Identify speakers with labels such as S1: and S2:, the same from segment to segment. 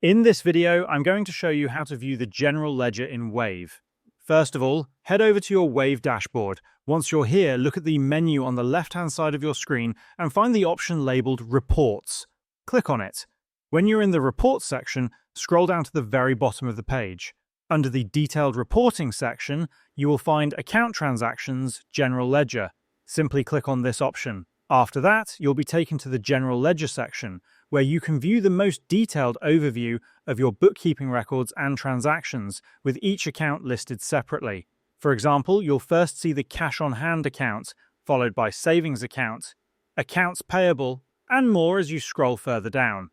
S1: In this video, I'm going to show you how to view the general ledger in Wave. First of all, head over to your Wave dashboard. Once you're here, look at the menu on the left-hand side of your screen and find the option labeled Reports. Click on it. When you're in the Reports section, scroll down to the very bottom of the page. Under the Detailed Reporting section, you will find Account Transactions, General Ledger. Simply click on this option. After that, you'll be taken to the General Ledger section, where you can view the most detailed overview of your bookkeeping records and transactions, with each account listed separately. For example, you'll first see the cash on hand account, followed by savings account, accounts payable, and more as you scroll further down.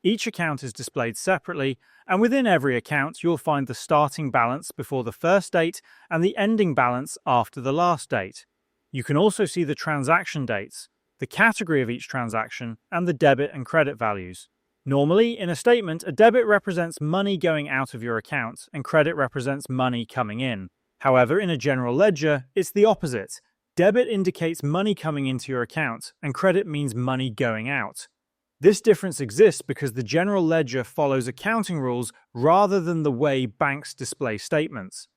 S1: Each account is displayed separately, and within every account you'll find the starting balance before the first date and the ending balance after the last date. You can also see the transaction dates, the category of each transaction, and the debit and credit values. Normally, in a statement, a debit represents money going out of your account and credit represents money coming in. However, in a general ledger, it's the opposite. Debit indicates money coming into your account and credit means money going out. This difference exists because the general ledger follows accounting rules rather than the way banks display statements.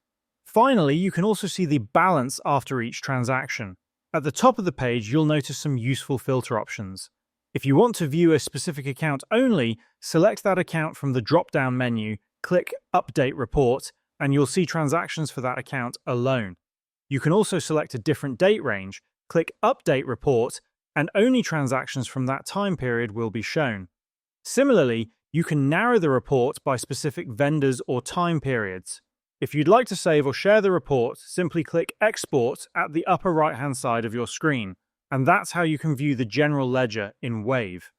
S1: Finally, you can also see the balance after each transaction. At the top of the page, you'll notice some useful filter options. If you want to view a specific account only, select that account from the drop-down menu, click Update Report, and you'll see transactions for that account alone. You can also select a different date range, click Update Report, and only transactions from that time period will be shown. Similarly, you can narrow the report by specific vendors or time periods. If you'd like to save or share the report, simply click Export at the upper right-hand side of your screen, and that's how you can view the general ledger in Wave.